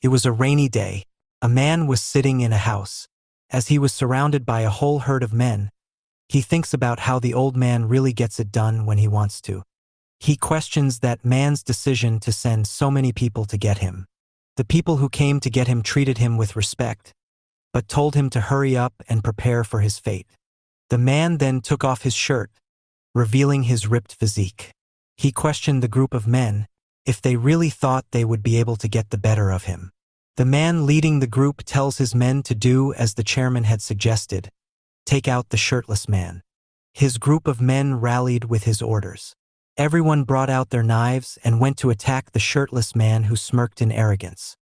It was a rainy day. A man was sitting in a house. As he was surrounded by a whole herd of men, he thinks about how the old man really gets it done when he wants to. He questions that man's decision to send so many people to get him. The people who came to get him treated him with respect, but told him to hurry up and prepare for his fate. The man then took off his shirt, revealing his ripped physique. He questioned the group of men if they really thought they would be able to get the better of him. The man leading the group tells his men to do as the chairman had suggested, take out the shirtless man. His group of men rallied with his orders. Everyone brought out their knives and went to attack the shirtless man who smirked in arrogance.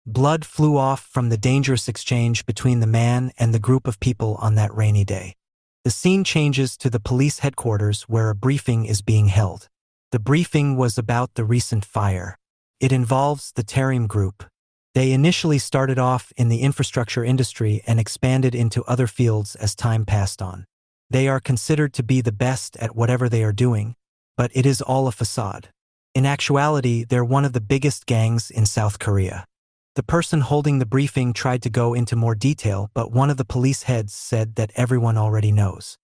Blood flew off from the dangerous exchange between the man and the group of people on that rainy day. The scene changes to the police headquarters where a briefing is being held. The briefing was about the recent fire. It involves the Tarim group. They initially started off in the infrastructure industry and expanded into other fields as time passed on. They are considered to be the best at whatever they are doing, but it is all a facade. In actuality, they're one of the biggest gangs in South Korea. The person holding the briefing tried to go into more detail, but one of the police heads said that everyone already knows.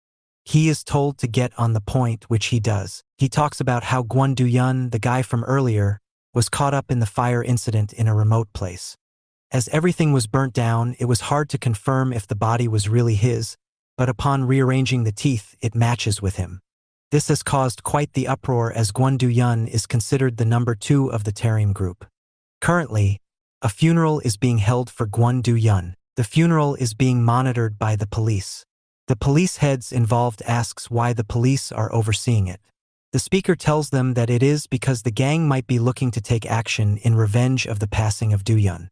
He is told to get on the point, which he does. He talks about how Kwon Do-yeon, the guy from earlier, was caught up in the fire incident in a remote place. As everything was burnt down, it was hard to confirm if the body was really his, but upon rearranging the teeth, it matches with him. This has caused quite the uproar as Kwon Do-yeon is considered the number 2 of the Tarim group. Currently, a funeral is being held for Kwon Do-yeon. The funeral is being monitored by the police. The police heads involved asks why the police are overseeing it. The speaker tells them that it is because the gang might be looking to take action in revenge of the passing of Do-yeon.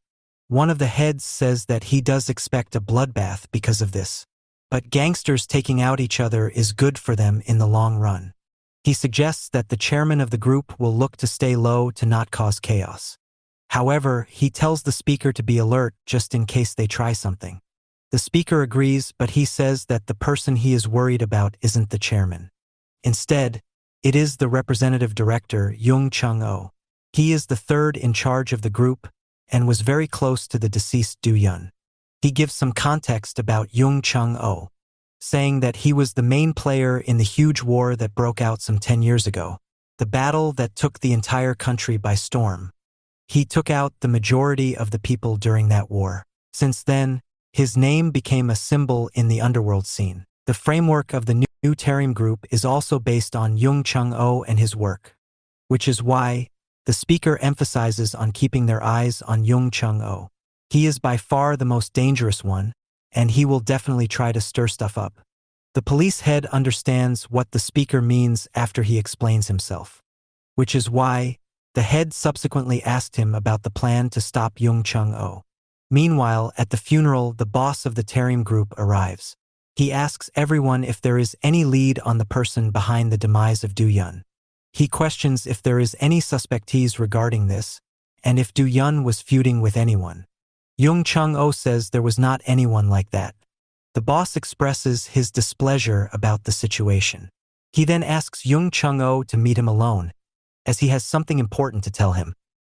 One of the heads says that he does expect a bloodbath because of this. But gangsters taking out each other is good for them in the long run. He suggests that the chairman of the group will look to stay low to not cause chaos. However, he tells the speaker to be alert just in case they try something. The speaker agrees, but he says that the person he is worried about isn't the chairman. Instead, it is the representative director, Young Chung-oh. He is the third in charge of the group and was very close to the deceased Do-yeon. He gives some context about Young Chung-oh, saying that he was the main player in the huge war that broke out some 10 years ago, the battle that took the entire country by storm. He took out the majority of the people during that war. Since then, his name became a symbol in the underworld scene. The framework of the new Tarim group is also based on Young Chung-oh and his work, which is why the speaker emphasizes on keeping their eyes on Young Chung-oh. He is by far the most dangerous one, and he will definitely try to stir stuff up. The police head understands what the speaker means after he explains himself, which is why the head subsequently asked him about the plan to stop Young Chung-oh. Meanwhile, at the funeral, the boss of the Tarim group arrives. He asks everyone if there is any lead on the person behind the demise of Do-yeon. He questions if there is any suspectees regarding this, and if Do-yeon was feuding with anyone. Young Chung-oh says there was not anyone like that. The boss expresses his displeasure about the situation. He then asks Young Chung-oh to meet him alone, as he has something important to tell him.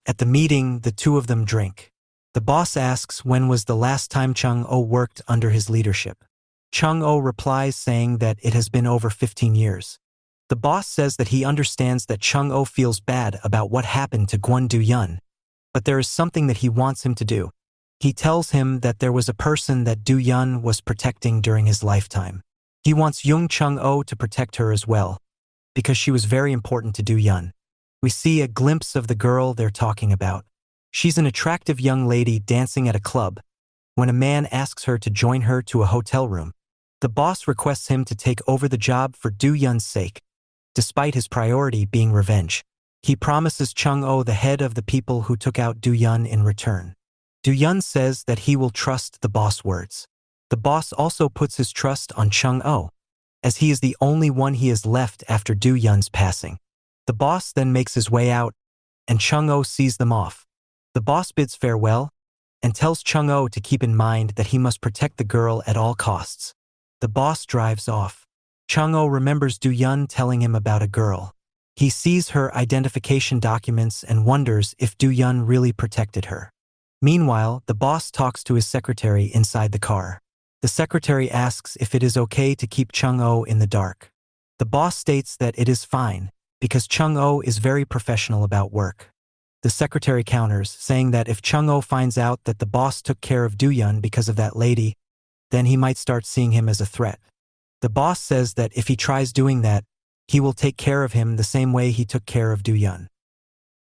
At the meeting, the two of them drink. The boss asks when was the last time Chung-oh worked under his leadership. Chung-oh replies saying that it has been over 15 years. The boss says that he understands that Chung-oh feels bad about what happened to Kwon Do-yeon, but there is something that he wants him to do. He tells him that there was a person that Do-yeon was protecting during his lifetime. He wants Young Chung-oh to protect her as well, because she was very important to Do-yeon. We see a glimpse of the girl they're talking about. She's an attractive young lady dancing at a club when a man asks her to join her to a hotel room. The boss requests him to take over the job for Do-yeon's sake, despite his priority being revenge. He promises Chung-oh the head of the people who took out Do-yeon in return. Do-yeon says that he will trust the boss' words. The boss also puts his trust on Chung-oh, as he is the only one he has left after Do-yeon's passing. The boss then makes his way out, and Chung-oh sees them off. The boss bids farewell and tells Chung-oh to keep in mind that he must protect the girl at all costs. The boss drives off. Chung-oh remembers Do-yeon telling him about a girl. He sees her identification documents and wonders if Do-yeon really protected her. Meanwhile, the boss talks to his secretary inside the car. The secretary asks if it is okay to keep Chung-Oh in the dark. The boss states that it is fine, because Chung-Oh is very professional about work. The secretary counters, saying that if Chung-Oh finds out that the boss took care of Do-Yun because of that lady, then he might start seeing him as a threat. The boss says that if he tries doing that, he will take care of him the same way he took care of Do-Yun.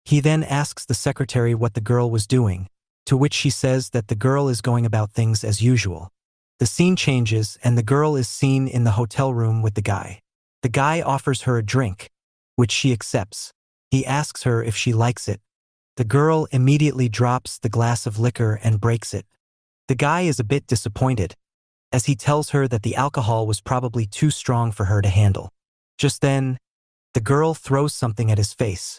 He then asks the secretary what the girl was doing, to which she says that the girl is going about things as usual. The scene changes and the girl is seen in the hotel room with the guy. The guy offers her a drink, which she accepts. He asks her if she likes it. The girl immediately drops the glass of liquor and breaks it. The guy is a bit disappointed, as he tells her that the alcohol was probably too strong for her to handle. Just then, the girl throws something at his face.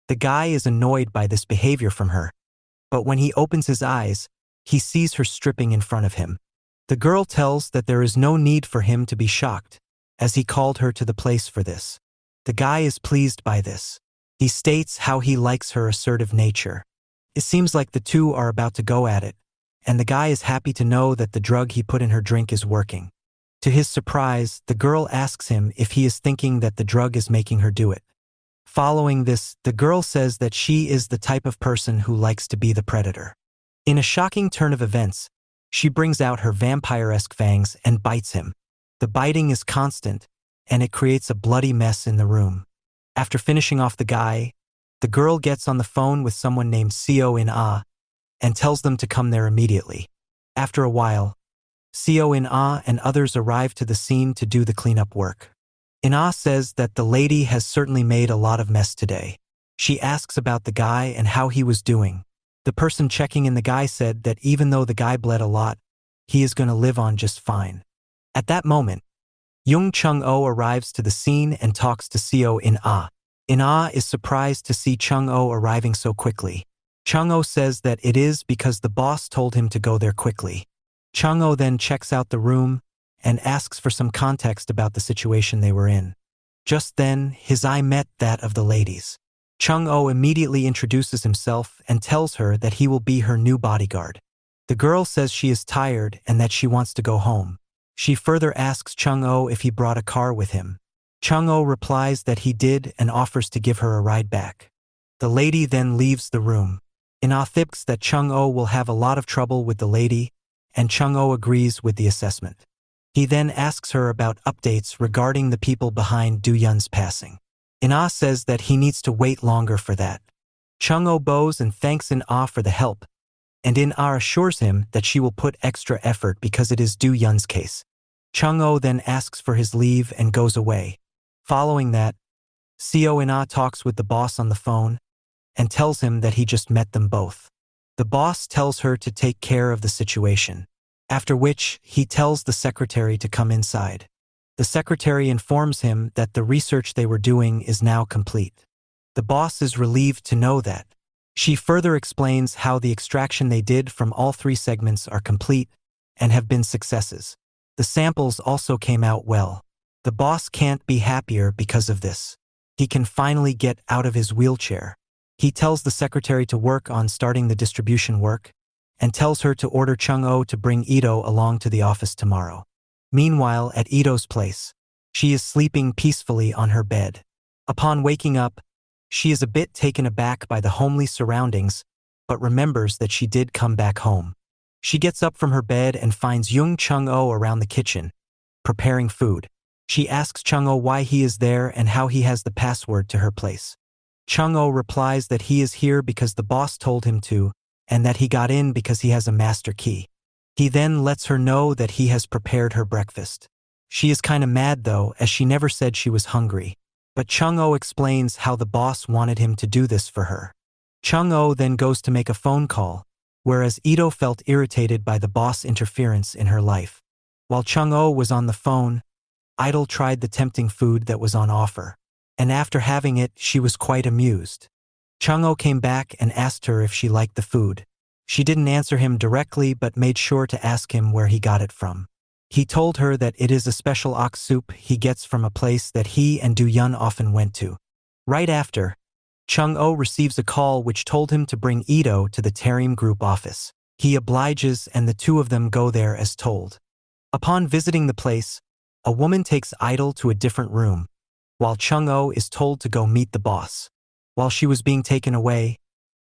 The guy is annoyed by this behavior from her, but when he opens his eyes, he sees her stripping in front of him. The girl tells that there is no need for him to be shocked, as he called her to the place for this. The guy is pleased by this. He states how he likes her assertive nature. It seems like the two are about to go at it, and the guy is happy to know that the drug he put in her drink is working. To his surprise, the girl asks him if he is thinking that the drug is making her do it. Following this, the girl says that she is the type of person who likes to be the predator. In a shocking turn of events, she brings out her vampire-esque fangs and bites him. The biting is constant, and it creates a bloody mess in the room. After finishing off the guy, the girl gets on the phone with someone named Seo In-ah and tells them to come there immediately. After a while, Seo In-ah and others arrive to the scene to do the cleanup work. In-ah says that the lady has certainly made a lot of mess today. She asks about the guy and how he was doing. The person checking in the guy said that even though the guy bled a lot, he is going to live on just fine. At that moment, Young Chung-Oh arrives to the scene and talks to Seo In-ah. In-ah is surprised to see Chung-Oh arriving so quickly. Chung-Oh says that it is because the boss told him to go there quickly. Chung-Oh then checks out the room and asks for some context about the situation they were in. Just then, his eye met that of the ladies. Chung-Oh immediately introduces himself and tells her that he will be her new bodyguard. The girl says she is tired and that she wants to go home. She further asks Chung-Oh if he brought a car with him. Chung-Oh replies that he did and offers to give her a ride back. The lady then leaves the room. In-ah thinks that Chung-Oh will have a lot of trouble with the lady, and Chung-Oh agrees with the assessment. He then asks her about updates regarding the people behind Do-Yun's passing. In-ah says that he needs to wait longer for that. Chung-Oh bows and thanks In-ah for the help, and In-ah assures him that she will put extra effort because it is Do-Yun's case. Chung-Oh then asks for his leave and goes away. Following that, Seo In-ah talks with the boss on the phone and tells him that he just met them both. The boss tells her to take care of the situation, after which he tells the secretary to come inside. The secretary informs him that the research they were doing is now complete. The boss is relieved to know that. She further explains how the extraction they did from all three segments are complete and have been successes. The samples also came out well. The boss can't be happier because of this. He can finally get out of his wheelchair. He tells the secretary to work on starting the distribution work and tells her to order Chung-Oh to bring Ito along to the office tomorrow. Meanwhile, at Ito's place, she is sleeping peacefully on her bed. Upon waking up, she is a bit taken aback by the homely surroundings, but remembers that she did come back home. She gets up from her bed and finds young Chung-Oh around the kitchen, preparing food. She asks Chung-Oh why he is there and how he has the password to her place. Chung-Oh replies that he is here because the boss told him to, and that he got in because he has a master key. He then lets her know that he has prepared her breakfast. She is kinda mad though, as she never said she was hungry. But Chung-Oh explains how the boss wanted him to do this for her. Chung-Oh then goes to make a phone call, whereas Ito felt irritated by the boss' interference in her life. While Chung-Oh was on the phone, Idol tried the tempting food that was on offer, and after having it, she was quite amused. Chung-Oh came back and asked her if she liked the food. She didn't answer him directly but made sure to ask him where he got it from. He told her that it is a special ox soup he gets from a place that he and Do-Yun often went to. Right after, Chung-oh receives a call which told him to bring Ito to the Tarim Group office. He obliges and the two of them go there as told. Upon visiting the place, a woman takes Idol to a different room, while Chung-oh is told to go meet the boss. While she was being taken away,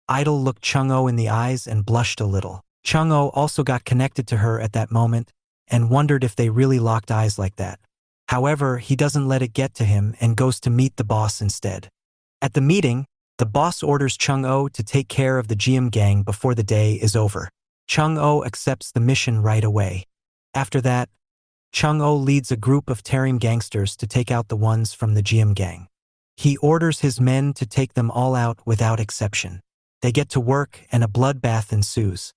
Idol looked Chung-oh in the eyes and blushed a little. Chung-oh also got connected to her at that moment and wondered if they really locked eyes like that. However, he doesn't let it get to him and goes to meet the boss instead. At the meeting, the boss orders Chung-oh to take care of the GM gang before the day is over. Chung-oh accepts the mission right away. After that, Chung-oh leads a group of Tarim gangsters to take out the ones from the GM gang. He orders his men to take them all out without exception. They get to work and a bloodbath ensues.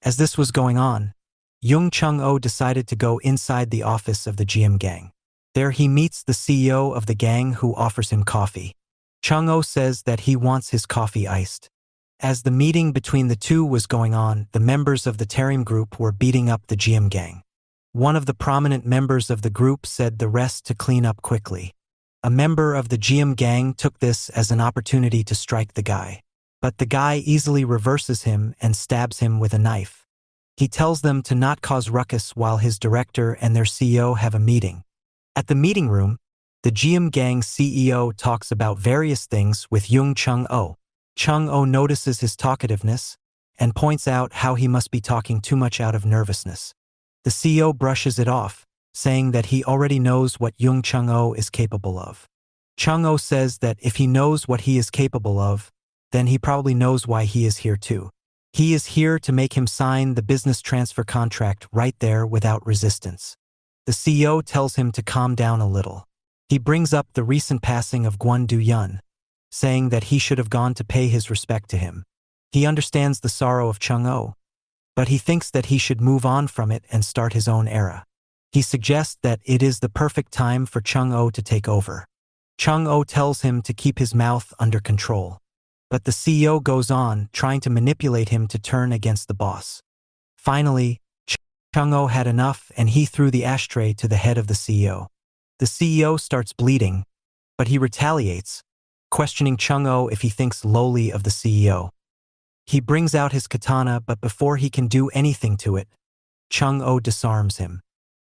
As this was going on, Young Chung-oh decided to go inside the office of the GM gang. There he meets the CEO of the gang who offers him coffee. Chung-oh says that he wants his coffee iced. As the meeting between the two was going on, the members of the Tarim group were beating up the GM gang. One of the prominent members of the group said the rest to clean up quickly. A member of the GM gang took this as an opportunity to strike the guy. But the guy easily reverses him and stabs him with a knife. He tells them to not cause ruckus while his director and their CEO have a meeting. At the meeting room, the GM gang CEO talks about various things with Young Chung-oh. Chung-oh notices his talkativeness and points out how he must be talking too much out of nervousness. The CEO brushes it off, saying that he already knows what Young Chung-oh is capable of. Chung-oh says that if he knows what he is capable of, then he probably knows why he is here too. He is here to make him sign the business transfer contract right there without resistance. The CEO tells him to calm down a little. He brings up the recent passing of Kwon Do-yeon, saying that he should have gone to pay his respect to him. He understands the sorrow of Chung-oh, but he thinks that he should move on from it and start his own era. He suggests that it is the perfect time for Chung-oh to take over. Chung-oh tells him to keep his mouth under control. But the CEO goes on, trying to manipulate him to turn against the boss. Finally, Chung-oh had enough and he threw the ashtray to the head of the CEO. The CEO starts bleeding, but he retaliates, questioning Chung-oh if he thinks lowly of the CEO. He brings out his katana, but before he can do anything to it, Chung-oh disarms him.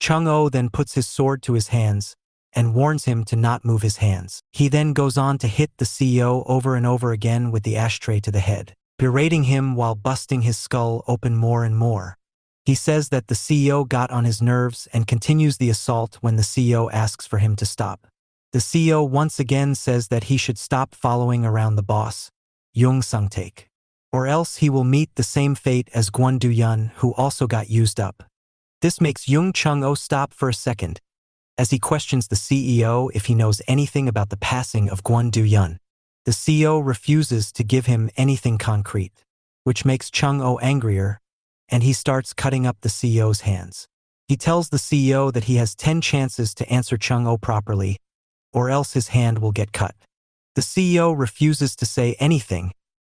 Chung-oh then puts his sword to his hands and warns him to not move his hands. He then goes on to hit the CEO over and over again with the ashtray to the head, berating him while busting his skull open more and more. He says that the CEO got on his nerves and continues the assault when the CEO asks for him to stop. The CEO once again says that he should stop following around the boss, Young Sung-taek, or else he will meet the same fate as Kwon Do-yeon, who also got used up. This makes Young Chung-oh stop for a second, as he questions the CEO if he knows anything about the passing of Kwon Do-yeon. The CEO refuses to give him anything concrete, which makes Chung-oh angrier, and he starts cutting up the CEO's hands. He tells the CEO that he has 10 chances to answer Chung-oh properly, or else his hand will get cut. The CEO refuses to say anything,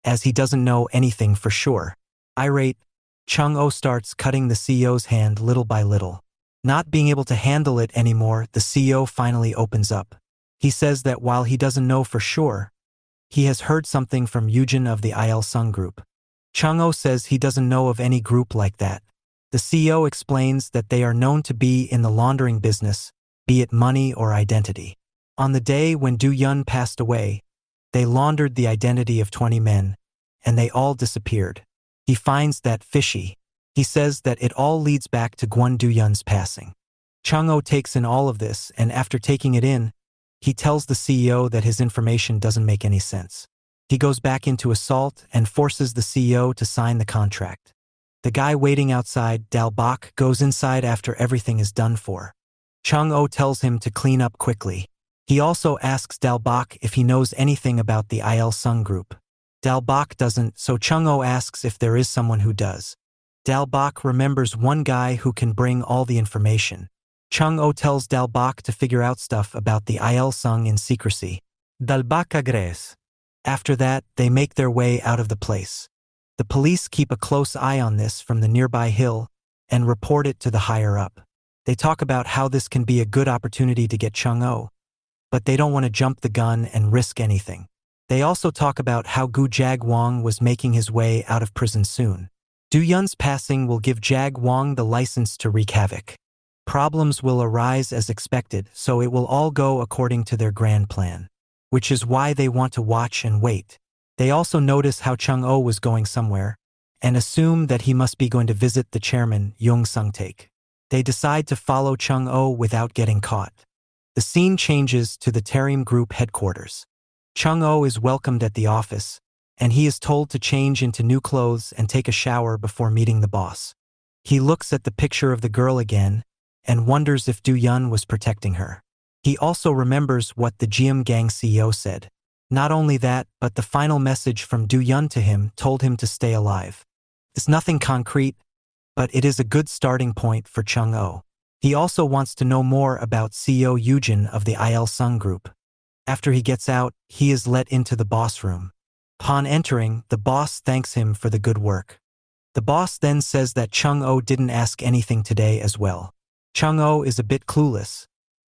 as he doesn't know anything for sure. Irate, Chung-oh starts cutting the CEO's hand little by little. Not being able to handle it anymore, the CEO finally opens up. He says that while he doesn't know for sure, he has heard something from Yujin of the Il Sung group. Chung-oh says he doesn't know of any group like that. The CEO explains that they are known to be in the laundering business, be it money or identity. On the day when Do-yeon passed away, they laundered the identity of 20 men, and they all disappeared. He finds that fishy. He says that it all leads back to Kwon Do-yeon's passing. Chung-oh takes in all of this, and after taking it in, he tells the CEO that his information doesn't make any sense. He goes back into assault and forces the CEO to sign the contract. The guy waiting outside, Dal-bok, goes inside after everything is done for. Chung-oh tells him to clean up quickly. He also asks Dal-bok if he knows anything about the Il Sung group. Dal-bok doesn't, so Chung-oh asks if there is someone who does. Dal-bok remembers one guy who can bring all the information. Chung-oh tells Dal-bok to figure out stuff about the Il Sung in secrecy. Dal-bok agrees. After that, they make their way out of the place. The police keep a close eye on this from the nearby hill and report it to the higher-up. They talk about how this can be a good opportunity to get Chung-oh, but they don't want to jump the gun and risk anything. They also talk about how Gu Jagwong was making his way out of prison soon. Du Yun's passing will give Jagwong the license to wreak havoc. Problems will arise as expected, so it will all go according to their grand plan. Which is why they want to watch and wait. They also notice how Chung-Oh was going somewhere, and assume that he must be going to visit the chairman, Jung Sung-taek. They decide to follow Chung-Oh without getting caught. The scene changes to the Tarim Group headquarters. Chung-Oh is welcomed at the office, and he is told to change into new clothes and take a shower before meeting the boss. He looks at the picture of the girl again, and wonders if Du Yun was protecting her. He also remembers what the Jiam Gang CEO said. Not only that, but the final message from Du Yun to him told him to stay alive. It's nothing concrete, but it is a good starting point for Chung-Oh. He also wants to know more about CEO Yujin of the Il Sung Group. After he gets out, he is let into the boss room. Upon entering, the boss thanks him for the good work. The boss then says that Chung-Oh didn't ask anything today as well. Chung-Oh is a bit clueless,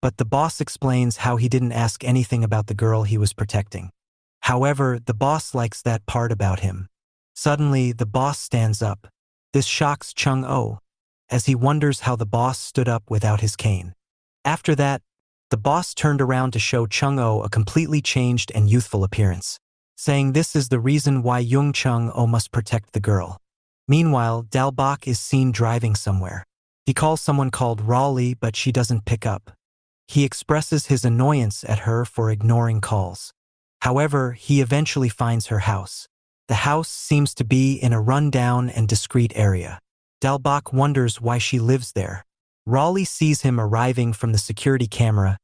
but the boss explains how he didn't ask anything about the girl he was protecting. However, the boss likes that part about him. Suddenly, the boss stands up. This shocks Chung-Oh, as he wonders how the boss stood up without his cane. After that, the boss turned around to show Chung-Oh a completely changed and youthful appearance, saying this is the reason why Jung Chung-Oh must protect the girl. Meanwhile, Dalbok is seen driving somewhere. He calls someone called Raleigh, but she doesn't pick up. He expresses his annoyance at her for ignoring calls. However, he eventually finds her house. The house seems to be in a run-down and discreet area. Dalbok wonders why she lives there. Raleigh sees him arriving from the security camera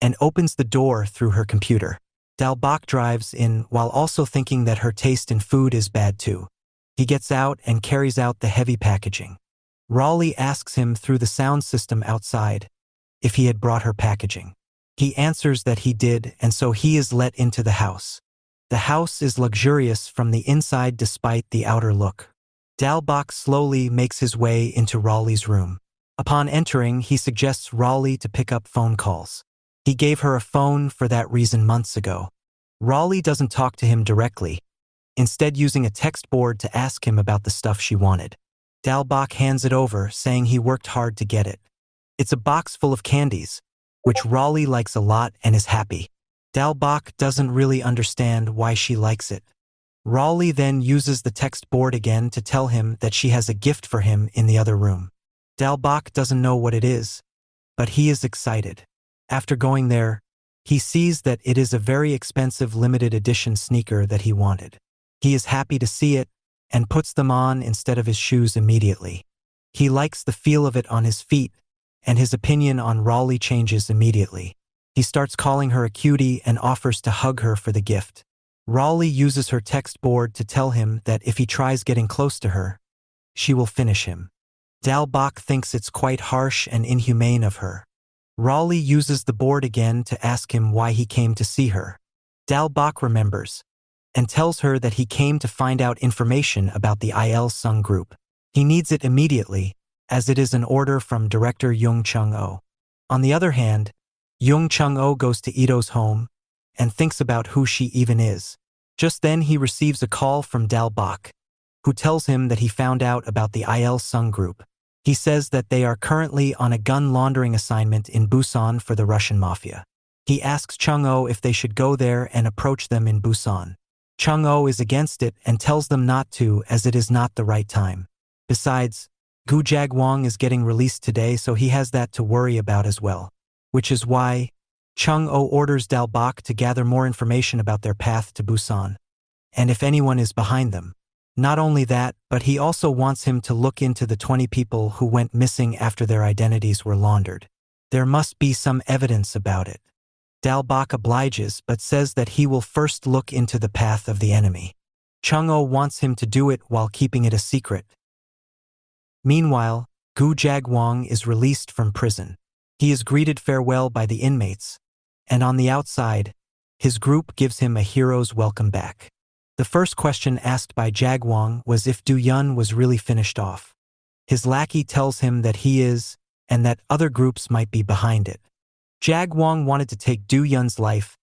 and opens the door through her computer. Dalbok drives in while also thinking that her taste in food is bad too. He gets out and carries out the heavy packaging. Raleigh asks him through the sound system outside if he had brought her packaging. He answers that he did, and so he is let into the house. The house is luxurious from the inside despite the outer look. Dalbok slowly makes his way into Raleigh's room. Upon entering, he suggests Raleigh to pick up phone calls. He gave her a phone for that reason months ago. Raleigh doesn't talk to him directly, instead using a text board to ask him about the stuff she wanted. Dalbok hands it over, saying he worked hard to get it. It's a box full of candies, which Raleigh likes a lot and is happy. Dalbok doesn't really understand why she likes it. Raleigh then uses the text board again to tell him that she has a gift for him in the other room. Dalbok doesn't know what it is, but he is excited. After going there, he sees that it is a very expensive limited edition sneaker that he wanted. He is happy to see it and puts them on instead of his shoes immediately. He likes the feel of it on his feet, and his opinion on Raleigh changes immediately. He starts calling her a cutie and offers to hug her for the gift. Raleigh uses her text board to tell him that if he tries getting close to her, she will finish him. Dalbok thinks it's quite harsh and inhumane of her. Raleigh uses the board again to ask him why he came to see her. Dalbok remembers and tells her that he came to find out information about the Il Sung Group. He needs it immediately, as it is an order from director Jung Chung-Oh. On the other hand, Jung Chung-Oh goes to Ito's home and thinks about who she even is. Just then he receives a call from Dalbok, who tells him that he found out about the Il Sung Group. He says that they are currently on a gun laundering assignment in Busan for the Russian mafia. He asks Chung-Oh if they should go there and approach them in Busan. Chung-Oh is against it and tells them not to, as it is not the right time. Besides, Gu Jagwong is getting released today, so he has that to worry about as well. Which is why Chung-Oh orders Dalbok to gather more information about their path to Busan, and if anyone is behind them. Not only that, but he also wants him to look into the 20 people who went missing after their identities were laundered. There must be some evidence about it. Dalbok obliges, but says that he will first look into the path of the enemy. Chung-Oh wants him to do it while keeping it a secret. Meanwhile, Gu Jagwong is released from prison. He is greeted farewell by the inmates, and on the outside, his group gives him a hero's welcome back. The first question asked by Jagwong was if Du Yun was really finished off. His lackey tells him that he is, and that other groups might be behind it. Jagwong wanted to take Du Yun's life,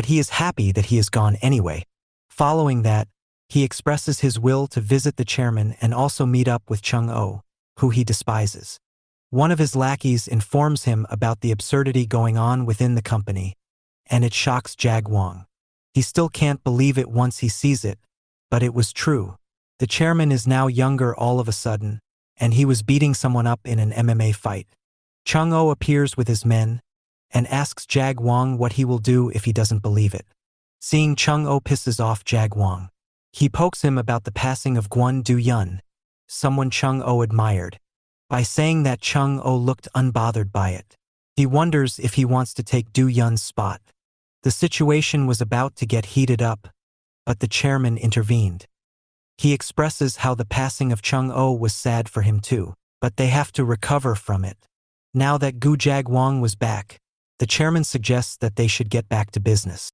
but he is happy that he is gone anyway. Following that, he expresses his will to visit the chairman and also meet up with Chung-Oh, who he despises. One of his lackeys informs him about the absurdity going on within the company, and it shocks Jag-Wong. He still can't believe it once he sees it, but it was true. The chairman is now younger all of a sudden, and he was beating someone up in an MMA fight. Chung-Oh appears with his men and asks Jag-Wong what he will do if he doesn't believe it. Seeing Chung-Oh pisses off Jag-Wong. He pokes him about the passing of Gwon Do-Yun, someone Chung-Oh admired, by saying that Chung-Oh looked unbothered by it. He wonders if he wants to take Do-Yun's spot. The situation was about to get heated up, but the chairman intervened. He expresses how the passing of Chung-Oh was sad for him too, but they have to recover from it. Now that Gu Jag-Wong was back, the chairman suggests that they should get back to business.